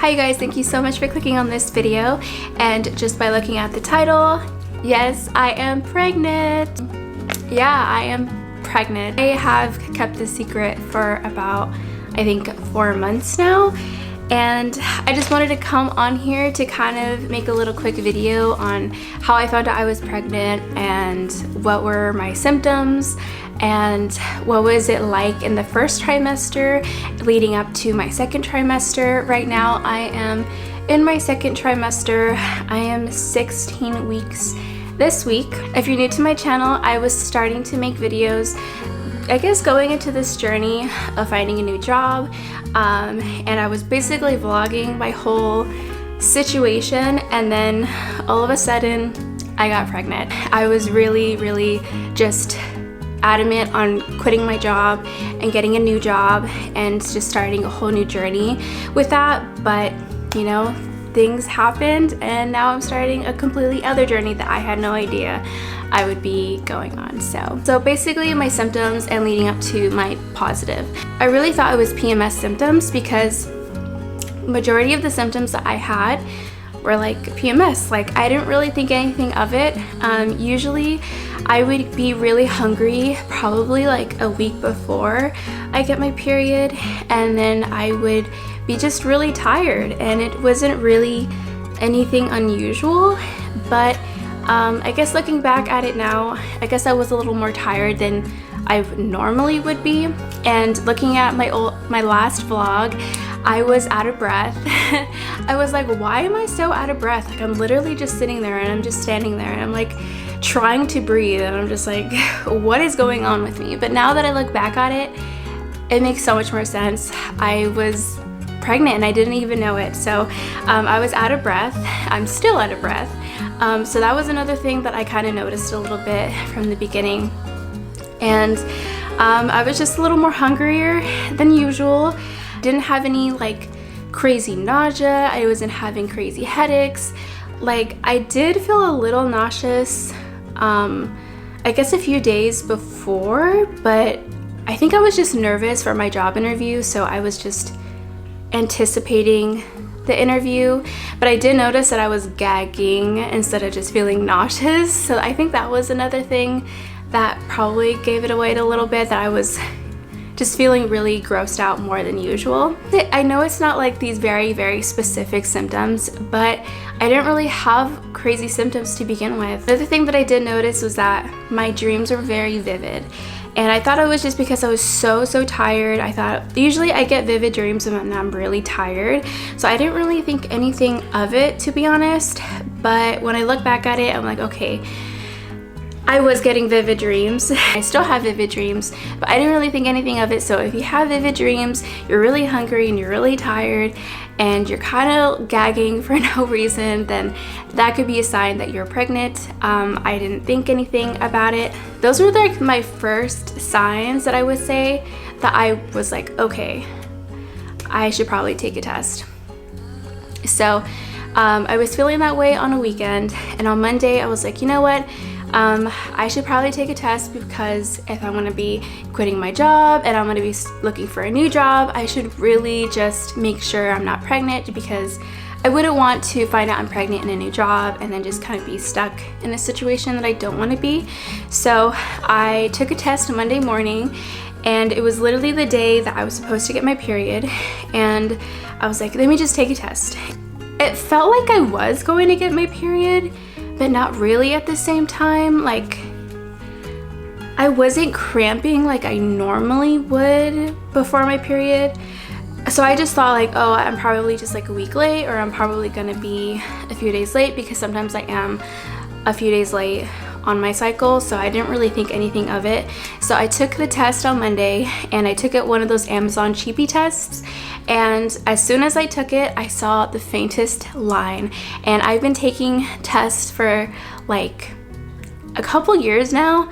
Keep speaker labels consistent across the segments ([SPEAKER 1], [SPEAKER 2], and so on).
[SPEAKER 1] Hi guys, thank you so much for clicking on this video, and just by looking at the title, yes, I am pregnant. Yeah, I am pregnant. I have kept this secret for about, I think, 4 months now, and I just wanted to come on here to kind of make a little quick video on how I found out I was pregnant and what were my symptoms and what was it like in the first trimester leading up to my second trimester. Right now I am in my second trimester. I am 16 weeks this week. If you're new to my channel, I was starting to make videos, I guess, going into this journey of finding a new job, and I was basically vlogging my whole situation, and then all of a sudden I got pregnant. I was really just adamant on quitting my job and getting a new job and just starting a whole new journey with that, but you know, things happened and now I'm starting a completely other journey that I had no idea I would be going on. So basically my symptoms and leading up to my positive, I really thought it was PMS symptoms because majority of the symptoms that I had were like PMS. Like, I didn't really think anything of it. Usually I would be really hungry probably like a week before I get my period, and then I would be just really tired, and it wasn't really anything unusual, but I guess looking back at it now, I guess I was a little more tired than I normally would be. And looking at my last vlog, I was out of breath. I was like, why am I so out of breath? Like, I'm literally just sitting there and I'm just standing there and I'm like trying to breathe, and I'm just like, what is going on with me? But now that I look back at it, it makes so much more sense. I was pregnant and I didn't even know it. So I was out of breath. I'm still out of breath. So that was another thing that I kind of noticed a little bit from the beginning. And I was just a little more hungrier than usual. Didn't have any like crazy nausea. I wasn't having crazy headaches. Like, I did feel a little nauseous, I guess a few days before, but I think I was just nervous for my job interview, so I was just anticipating the interview. But I did notice that I was gagging instead of just feeling nauseous, so I think that was another thing that probably gave it away a little bit, that I was just feeling really grossed out more than usual. I know it's not like these very specific symptoms, but I didn't really have crazy symptoms to begin with. The other thing that I did notice was that my dreams were very vivid, and I thought it was just because I was so tired. I thought usually I get vivid dreams when I'm really tired, so I didn't really think anything of it, to be honest. But when I look back at it, I'm like, okay, I was getting vivid dreams. I still have vivid dreams, but I didn't really think anything of it. So if you have vivid dreams, you're really hungry and you're really tired and you're kind of gagging for no reason, then that could be a sign that you're pregnant. I didn't think anything about it. Those were like my first signs that I would say that I was like, okay, I should probably take a test. So I was feeling that way on a weekend, and on Monday I was like, you know what? I should probably take a test, because if I'm going to be quitting my job and I'm going to be looking for a new job, I should really just make sure I'm not pregnant, because I wouldn't want to find out I'm pregnant in a new job and then just kind of be stuck in a situation that I don't want to be. So I took a test on Monday morning, and it was literally the day that I was supposed to get my period, and I was like, let me just take a test. It felt like I was going to get my period, but not really at the same time. Like, I wasn't cramping like I normally would before my period. So I just thought like, oh, I'm probably just like a week late, or I'm probably gonna be a few days late, because sometimes I am a few days late on my cycle. So I didn't really think anything of it. So I took the test on Monday, and I took it one of those Amazon cheapy tests, and as soon as I took it, I saw the faintest line. And I've been taking tests for like a couple years now,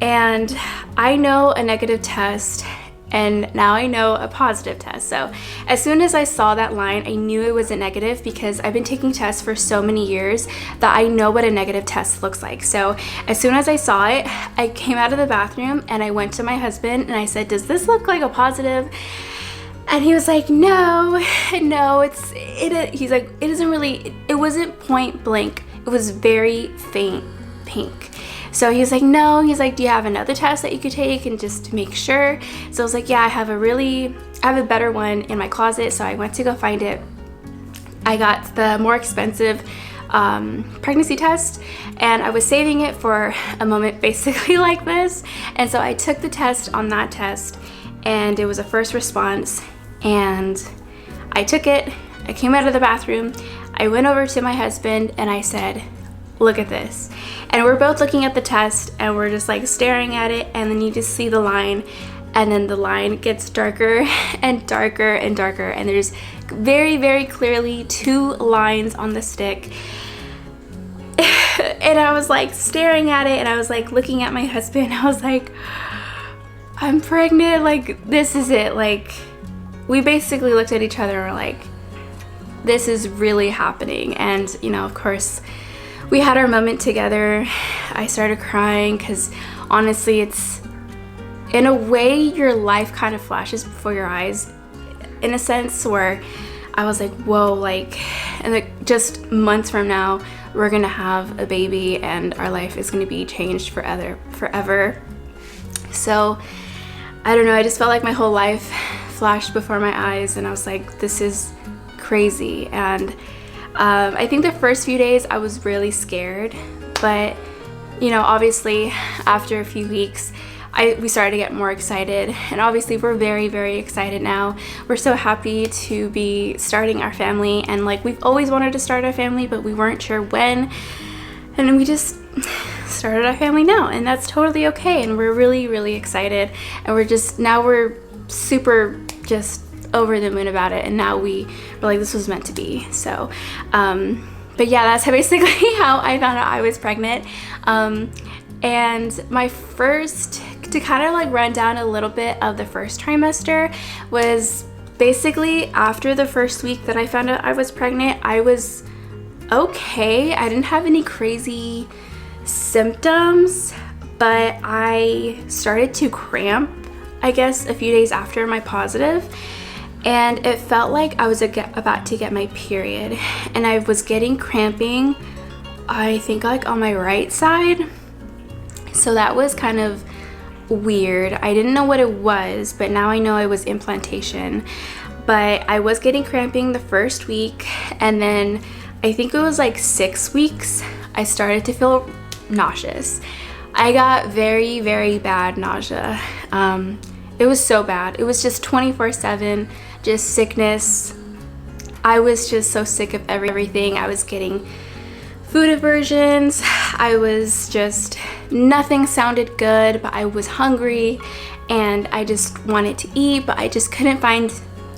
[SPEAKER 1] and I know a negative test, and now I know a positive test. So as soon as I saw that line, I knew it was a negative, because I've been taking tests for so many years that I know what a negative test looks like. So as soon as I saw it, I came out of the bathroom and I went to my husband and I said, does this look like a positive? And he was like, no, he's like, it wasn't point blank. It was very faint pink. So he was like, no, he's like, do you have another test that you could take and just to make sure? So I was like, yeah, I have a better one in my closet. So I went to go find it. I got the more expensive pregnancy test, and I was saving it for a moment basically like this. And so I took the test on that test, and it was a first response, and I took it. I came out of the bathroom, I went over to my husband and I said, look at this. And we're both looking at the test and we're just like staring at it, and then you just see the line, and then the line gets darker and darker and darker, and there's very, very clearly 2 lines on the stick. And I was like staring at it, and I was like looking at my husband. I was like, I'm pregnant, like this is it. Like we basically looked at each other and were like, this is really happening. And you know, of course we had our moment together. I started crying because honestly, it's in a way your life kind of flashes before your eyes, in a sense, where I was like, whoa, like, and like just months from now we're gonna have a baby and our life is gonna be changed forever. So I don't know, I just felt like my whole life flashed before my eyes, and I was like, this is crazy. And I think the first few days I was really scared, but you know, obviously after a few weeks we started to get more excited, and obviously we're very, very excited now. We're so happy to be starting our family, and like we've always wanted to start our family, but we weren't sure when, and then we just started our family now, and that's totally okay. And we're really, really excited, and we're super just over the moon about it, and now we're like, this was meant to be. So but yeah, that's basically how I found out I was pregnant. And my first, to kind of like run down a little bit of the first trimester, was basically after the first week that I found out I was pregnant, I was okay. I didn't have any crazy symptoms, but I started to cramp, I guess, a few days after my positive. And it felt like I was about to get my period, and I was getting cramping, I think like on my right side. So that was kind of weird. I didn't know what it was, but now I know it was implantation. But I was getting cramping the first week, and then I think it was like 6 weeks, I started to feel nauseous. I got very, very bad nausea. It was so bad. It was just 24/7, just sickness. I was just so sick of everything. I was getting food aversions. I was just, nothing sounded good, but I was hungry and I just wanted to eat, but I just couldn't find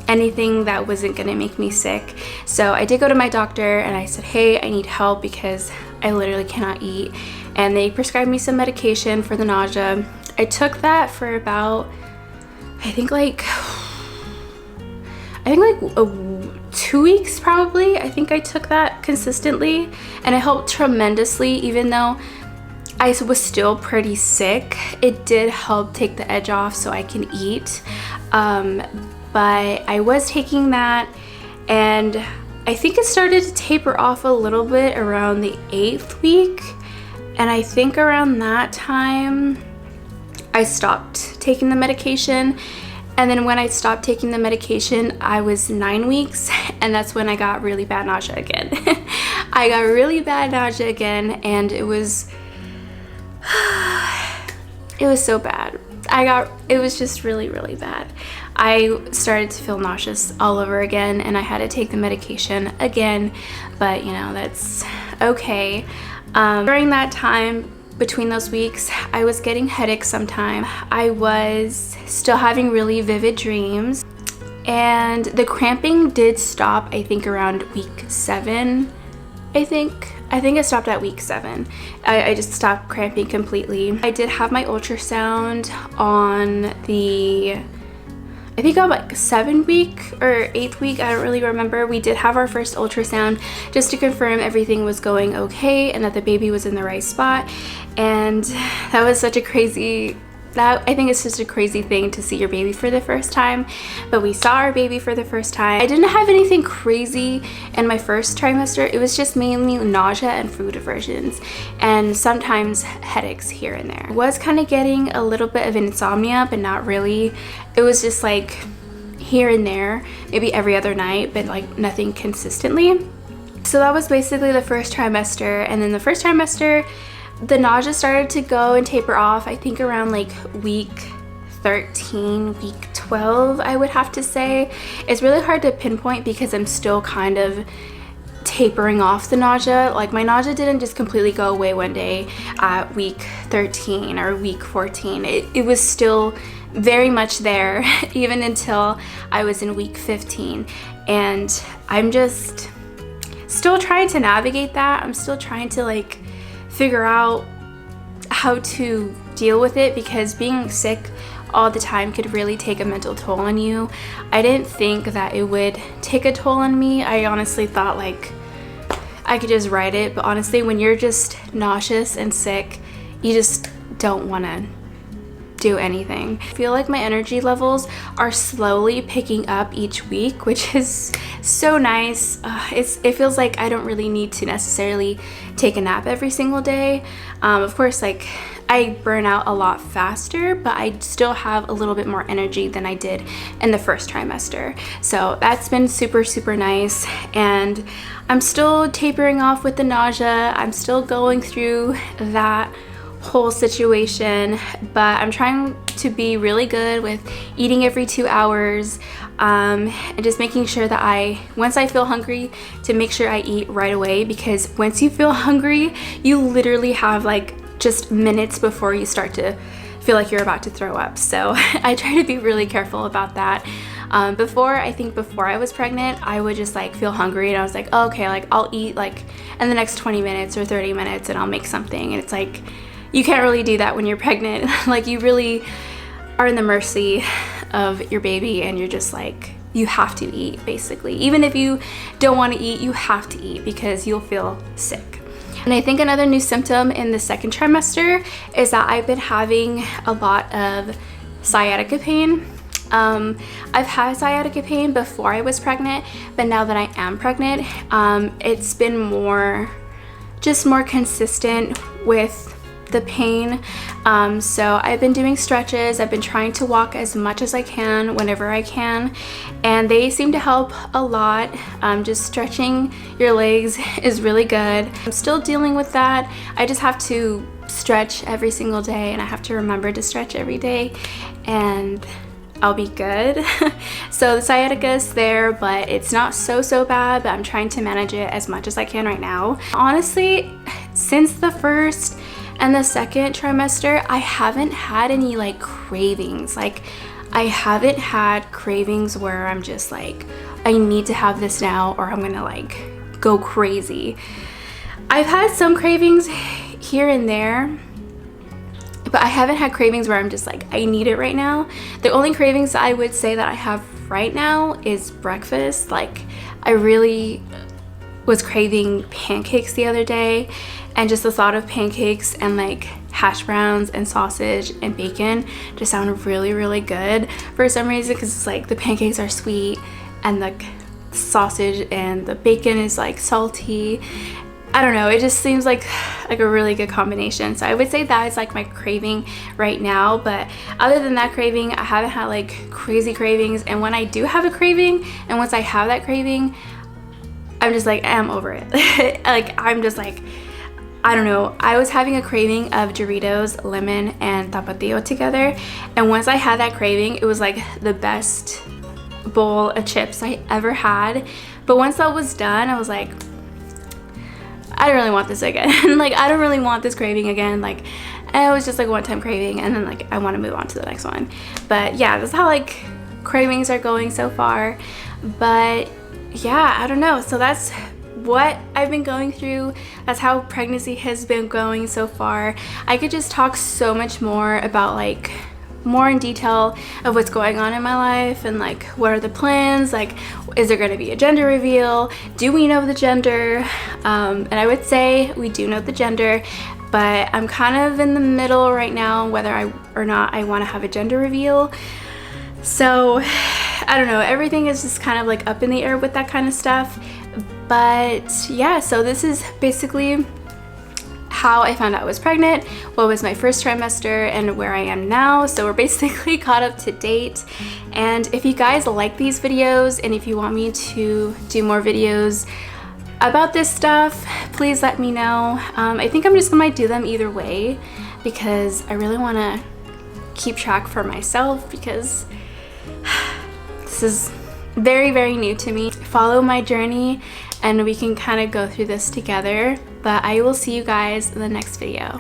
[SPEAKER 1] anything that wasn't gonna make me sick. So I did go to my doctor and I said, hey, I need help because I literally cannot eat. And they prescribed me some medication for the nausea. I took that for about, I think like 2 weeks probably. I think I took that consistently, and it helped tremendously. Even though I was still pretty sick, it did help take the edge off so I can eat. But I was taking that, and I think it started to taper off a little bit around the 8th week, and I think around that time I stopped taking the medication. And then when I stopped taking the medication, I was 9 weeks, and that's when I got really bad nausea again. I got really bad nausea again, and it was so bad. It was just really, really bad. I started to feel nauseous all over again, and I had to take the medication again, but you know, that's okay. During that time, between those weeks, I was getting headaches sometime. I was still having really vivid dreams, and the cramping did stop, I think around week 7. I think it stopped at week 7. I just stopped cramping completely. I did have my ultrasound on the, I think on like 7th week or 8th week, I don't really remember. We did have our first ultrasound just to confirm everything was going okay and that the baby was in the right spot. And that was such a crazy that I think is just a crazy thing to see your baby for the first time. But we saw our baby for the first time. I didn't have anything crazy in my first trimester. It was just mainly nausea and food aversions and sometimes headaches here and there. I was kind of getting a little bit of insomnia, but not really. It was just like here and there, maybe every other night, but like nothing consistently. So that was basically the first trimester. And then the first trimester, the nausea started to go and taper off, I think around like week 13, week 12, I would have to say. It's really hard to pinpoint because I'm still kind of tapering off the nausea. Like my nausea didn't just completely go away one day at week 13 or week 14. It was still very much there even until I was in week 15. And I'm just still trying to navigate that. I'm still trying to like figure out how to deal with it, because being sick all the time could really take a mental toll on you. I didn't think that it would take a toll on me. I honestly thought like I could just ride it, but honestly when you're just nauseous and sick, you just don't want to do anything. I feel like my energy levels are slowly picking up each week, which is so nice. It feels like I don't really need to necessarily take a nap every single day. Of course, like I burn out a lot faster, but I still have a little bit more energy than I did in the first trimester. So that's been super, super nice. And I'm still tapering off with the nausea. I'm still going through that whole situation, but I'm trying to be really good with eating every 2 hours, and just making sure that once I feel hungry, to make sure I eat right away, because once you feel hungry, you literally have like just minutes before you start to feel like you're about to throw up. So I try to be really careful about that. Before I was pregnant, I would just like feel hungry and I was like, oh, okay, like I'll eat like in the next 20 minutes or 30 minutes and I'll make something. And it's like, you can't really do that when you're pregnant. Like you really are in the mercy of your baby, and you're just like, you have to eat basically. Even if you don't want to eat, you have to eat because you'll feel sick. And I think another new symptom in the second trimester is that I've been having a lot of sciatica pain. I've had sciatica pain before I was pregnant, but now that I am pregnant, it's been more consistent with the pain. So I've been doing stretches. I've been trying to walk as much as I can whenever I can, and they seem to help a lot. Just stretching your legs is really good. I'm still dealing with that. I just have to stretch every single day, and I have to remember to stretch every day, and I'll be good. So the sciatica is there, but it's not so bad, but I'm trying to manage it as much as I can right now. Honestly, since the first and the second trimester, I haven't had any like cravings. Like I haven't had cravings where I'm just like, I need to have this now or I'm gonna like go crazy. I've had some cravings here and there, but I haven't had cravings where I'm just like, I need it right now. The only cravings I would say that I have right now is breakfast. Like I really was craving pancakes the other day, and just the thought of pancakes and like hash browns and sausage and bacon just sounded really good for some reason, because it's like the pancakes are sweet and the sausage and the bacon is like salty. I don't know, it just seems like a really good combination. So I would say that is like my craving right now, but other than that craving, I haven't had like crazy cravings. And when I do have a craving, and once I have that craving, I'm just like, I'm over it. Like I'm just like, I don't know, I was having a craving of Doritos, lemon, and tapatio together, and once I had that craving, it was like the best bowl of chips I ever had. But once that was done, I was like, I don't really want this again. Like I don't really want this craving again. Like it was just like a one-time craving, and then like I want to move on to the next one. But yeah, that's how like cravings are going so far. But yeah, I don't know. So that's what I've been going through. That's how pregnancy has been going so far. I could just talk so much more about like more in detail of what's going on in my life, and like what are the plans, like is there going to be a gender reveal, do we know the gender, and I would say we do know the gender. but I'm kind of in the middle right now whether or not I want to have a gender reveal. So I don't know, everything is just kind of like up in the air with that kind of stuff. But yeah, so this is basically how I found out I was pregnant, what was my first trimester, and where I am now. So we're basically caught up to date. And if you guys like these videos and if you want me to do more videos about this stuff, please let me know. I think I'm just gonna do them either way because I really want to keep track for myself, because this is very, very new to me. Follow my journey and we can kind of go through this together. But I will see you guys in the next video.